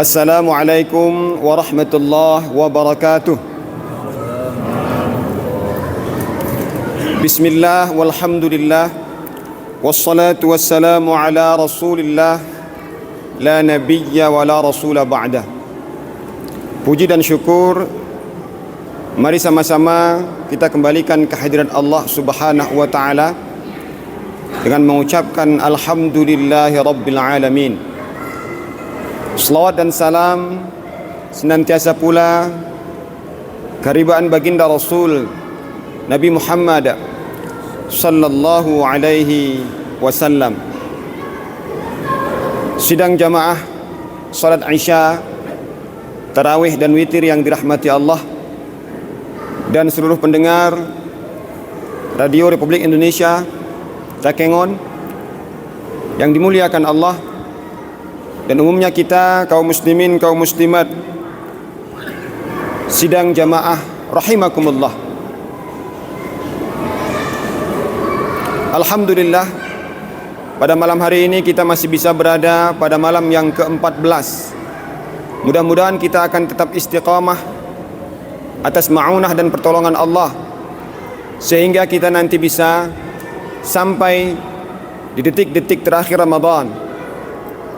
Assalamualaikum warahmatullahi wabarakatuh. Bismillah walhamdulillah wassalatu wassalamu ala rasulillah la nabiyya wa la rasula ba'dah. Puji dan syukur mari sama-sama kita kembalikan kehadiran Allah Subhanahu wa taala dengan mengucapkan alhamdulillahi rabbil alamin. Selawat dan salam senantiasa pula kehadiran baginda Rasul Nabi Muhammad sallallahu alaihi wasallam. Sidang jamaah salat Isya, tarawih dan witir yang dirahmati Allah dan seluruh pendengar Radio Republik Indonesia Takengon yang dimuliakan Allah, dan umumnya kita kaum muslimin, kaum muslimat, sidang jamaah rahimakumullah. Alhamdulillah, pada malam hari ini kita masih bisa berada pada malam yang ke-14. Mudah-mudahan kita akan tetap istiqamah atas ma'unah dan pertolongan Allah, sehingga kita nanti bisa sampai di detik-detik terakhir Ramadan.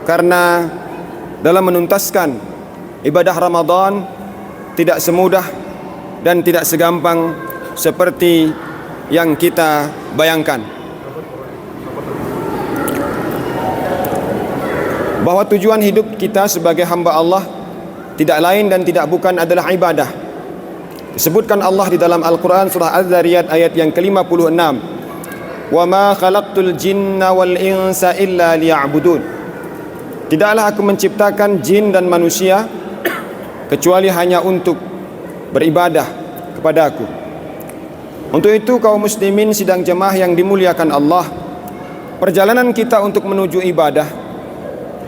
Karena dalam menuntaskan ibadah Ramadan tidak semudah dan tidak segampang seperti yang kita bayangkan. Bahwa tujuan hidup kita sebagai hamba Allah tidak lain dan tidak bukan adalah ibadah. Disebutkan Allah di dalam Al-Quran surah Az-Zariyat ayat yang ke-56, "Wa ma khalaqtul jinna wal insa illa liya'budun." Tidaklah aku menciptakan jin dan manusia kecuali hanya untuk beribadah kepada aku. Untuk itu kaum muslimin sidang jemaah yang dimuliakan Allah, perjalanan kita untuk menuju ibadah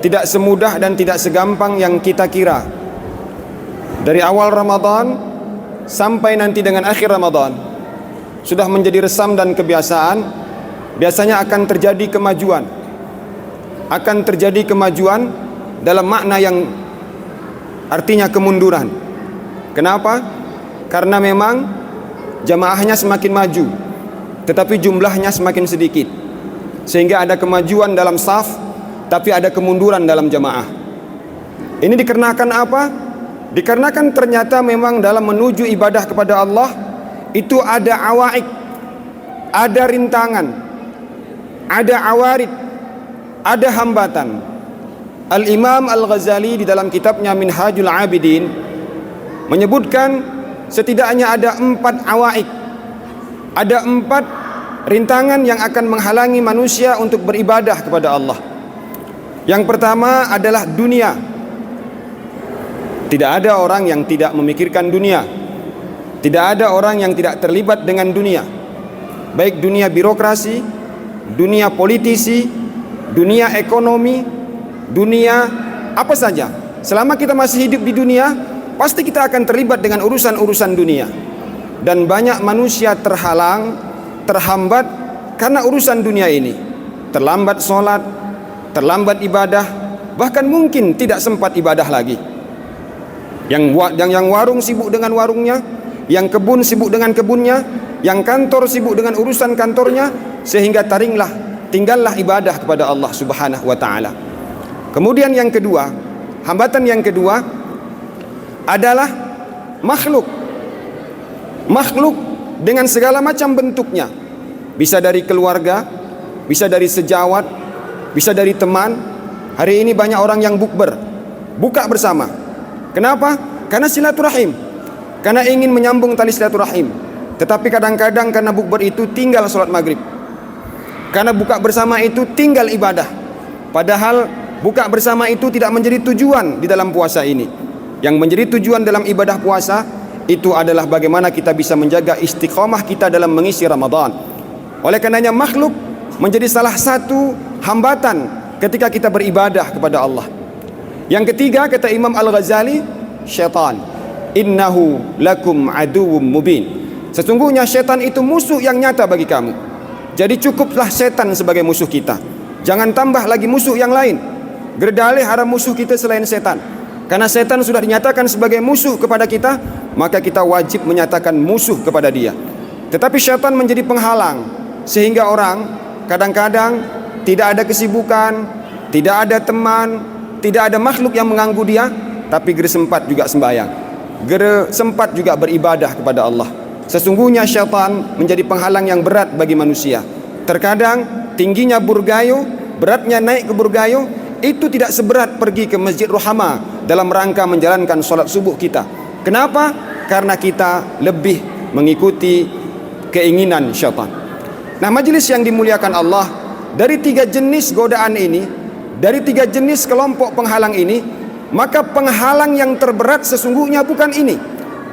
tidak semudah dan tidak segampang yang kita kira. Dari awal Ramadan sampai nanti dengan akhir Ramadan sudah menjadi resam dan kebiasaan. Biasanya akan terjadi kemajuan, dalam makna yang artinya kemunduran. Kenapa? Karena memang jamaahnya semakin maju, tetapi jumlahnya semakin sedikit, sehingga ada kemajuan dalam saf, tapi ada kemunduran dalam jamaah. Ini dikarenakan apa? Dikarenakan ternyata memang dalam menuju ibadah kepada Allah itu ada awaik, ada rintangan, ada awarid, ada hambatan. Al-Imam Al-Ghazali di dalam kitabnya Minhajul Abidin menyebutkan setidaknya ada 4 awaik, ada 4 rintangan yang akan menghalangi manusia untuk beribadah kepada Allah. Yang pertama adalah dunia. Tidak ada orang yang tidak memikirkan dunia. Tidak ada orang yang tidak terlibat dengan dunia, baik dunia birokrasi, dunia politisi, dunia ekonomi, dunia apa saja. Selama kita masih hidup di dunia, pasti kita akan terlibat dengan urusan-urusan dunia. Dan banyak manusia terhalang, terhambat karena urusan dunia ini. Terlambat sholat, terlambat ibadah, bahkan mungkin tidak sempat ibadah lagi. Yang warung sibuk dengan warungnya, yang kebun sibuk dengan kebunnya, yang kantor sibuk dengan urusan kantornya, sehingga tinggallah ibadah kepada Allah Subhanahu wa taala. Kemudian yang kedua, hambatan yang kedua adalah makhluk. Makhluk dengan segala macam bentuknya. Bisa dari keluarga, bisa dari sejawat, bisa dari teman. Hari ini banyak orang yang bukber, buka bersama. Kenapa? Karena silaturahim, karena ingin menyambung tali silaturahim. Tetapi kadang-kadang karena bukber itu tinggal sholat maghrib, karena buka bersama itu tinggal ibadah. Padahal buka bersama itu tidak menjadi tujuan di dalam puasa ini. Yang menjadi tujuan dalam ibadah puasa itu adalah bagaimana kita bisa menjaga istiqomah kita dalam mengisi Ramadan. Oleh karenanya makhluk menjadi salah satu hambatan ketika kita beribadah kepada Allah. Yang ketiga, kata Imam Al-Ghazali, syaitan. Innahu lakum aduwwum mubin. Sesungguhnya syaitan itu musuh yang nyata bagi kamu. Jadi cukuplah setan sebagai musuh kita. Jangan tambah lagi musuh yang lain. Gerdale haram musuh kita selain setan. Karena setan sudah dinyatakan sebagai musuh kepada kita, maka kita wajib menyatakan musuh kepada dia. Tetapi syaitan menjadi penghalang, sehingga orang kadang-kadang tidak ada kesibukan, tidak ada teman, tidak ada makhluk yang mengganggu dia, tapi sempat juga sembahyang, sempat juga beribadah kepada Allah. Sesungguhnya syaitan menjadi penghalang yang berat bagi manusia. Terkadang tingginya burgayo, beratnya naik ke burgayo, itu tidak seberat pergi ke Masjid Ruhama dalam rangka menjalankan solat subuh kita. Kenapa? Karena kita lebih mengikuti keinginan syaitan. Nah, majelis yang dimuliakan Allah, dari 3 jenis godaan ini, dari 3 jenis kelompok penghalang ini, maka penghalang yang terberat sesungguhnya bukan ini,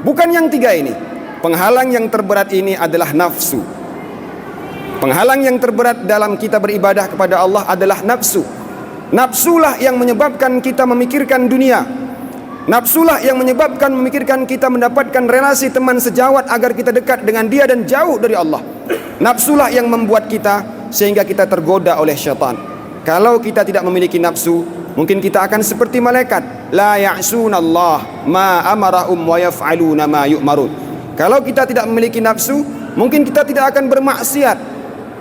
bukan yang 3 ini. Penghalang yang terberat ini adalah nafsu. Penghalang yang terberat dalam kita beribadah kepada Allah adalah nafsu. Nafsulah yang menyebabkan kita memikirkan dunia. Nafsulah yang menyebabkan memikirkan kita mendapatkan relasi teman sejawat agar kita dekat dengan dia dan jauh dari Allah. Nafsulah yang membuat kita sehingga kita tergoda oleh syaitan. Kalau kita tidak memiliki nafsu, mungkin kita akan seperti malaikat, la ya'sunallah ma amarahum wa yaf'aluna ma yu'marun. Kalau kita tidak memiliki nafsu, mungkin kita tidak akan bermaksiat.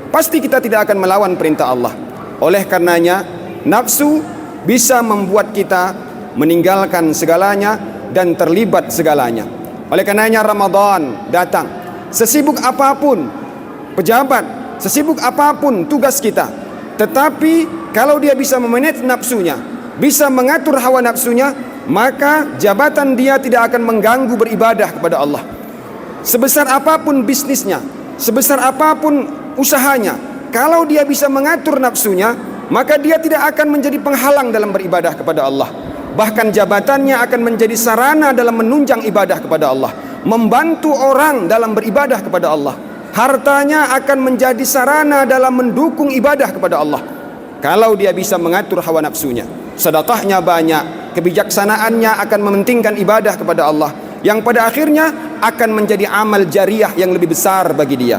Pasti kita tidak akan melawan perintah Allah. Oleh karenanya, nafsu bisa membuat kita meninggalkan segalanya dan terlibat segalanya. Oleh karenanya Ramadan datang. Sesibuk apapun pejabat, sesibuk apapun tugas kita, tetapi kalau dia bisa memanage nafsunya, bisa mengatur hawa nafsunya, maka jabatan dia tidak akan mengganggu beribadah kepada Allah. Sebesar apapun bisnisnya, sebesar apapun usahanya, kalau dia bisa mengatur nafsunya, maka dia tidak akan menjadi penghalang dalam beribadah kepada Allah. Bahkan jabatannya akan menjadi sarana dalam menunjang ibadah kepada Allah, membantu orang dalam beribadah kepada Allah. Hartanya akan menjadi sarana dalam mendukung ibadah kepada Allah, kalau dia bisa mengatur hawa nafsunya. Sedekahnya banyak, kebijaksanaannya akan mementingkan ibadah kepada Allah, yang pada akhirnya akan menjadi amal jariah yang lebih besar bagi dia.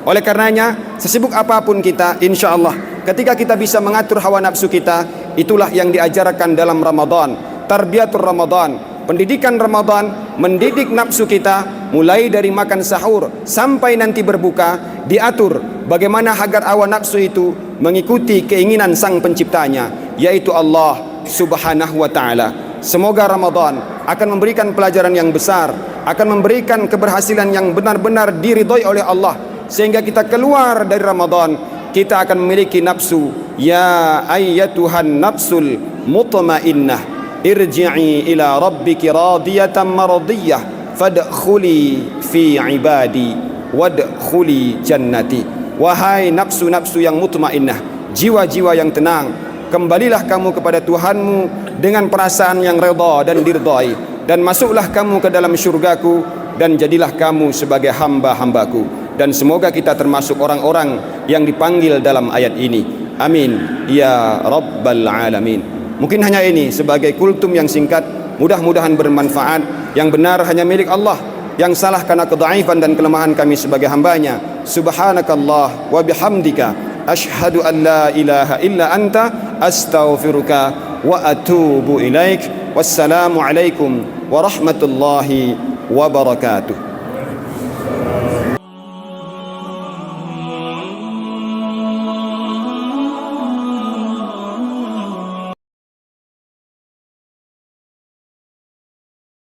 Oleh karenanya, sesibuk apapun kita, insya Allah ketika kita bisa mengatur hawa nafsu kita, itulah yang diajarkan dalam Ramadan. Tarbiyatul Ramadan, pendidikan Ramadan, mendidik nafsu kita mulai dari makan sahur sampai nanti berbuka, diatur bagaimana agar hawa nafsu itu mengikuti keinginan sang penciptanya, yaitu Allah Subhanahu wa ta'ala. Semoga Ramadan akan memberikan pelajaran yang besar, akan memberikan keberhasilan yang benar-benar diridhoi oleh Allah, sehingga kita keluar dari Ramadan kita akan memiliki nafsu. Ya ayyatuhan nafsul mutmainnah, irji'i ila rabbiki radiyatan mardiyah, fadkhuli fi ibadi wadkhuli jannati. Wahai nafsu-nafsu yang mutmainnah, jiwa-jiwa yang tenang, kembalilah kamu kepada Tuhanmu dengan perasaan yang redha dan diridhai, dan masuklah kamu ke dalam syurgaku, dan jadilah kamu sebagai hamba-hambaku. Dan semoga kita termasuk orang-orang yang dipanggil dalam ayat ini. Amin ya rabbal alamin. Mungkin hanya ini sebagai kultum yang singkat, mudah-mudahan bermanfaat. Yang benar hanya milik Allah, yang salah karena kedhaifan dan kelemahan kami sebagai hambanya. Subhanakallah wa bihamdika, ashhadu an la ilaha illa anta, astaghfiruka wa atubu ilaik. Wassalamu alaikum warahmatullahi wabarakatuh.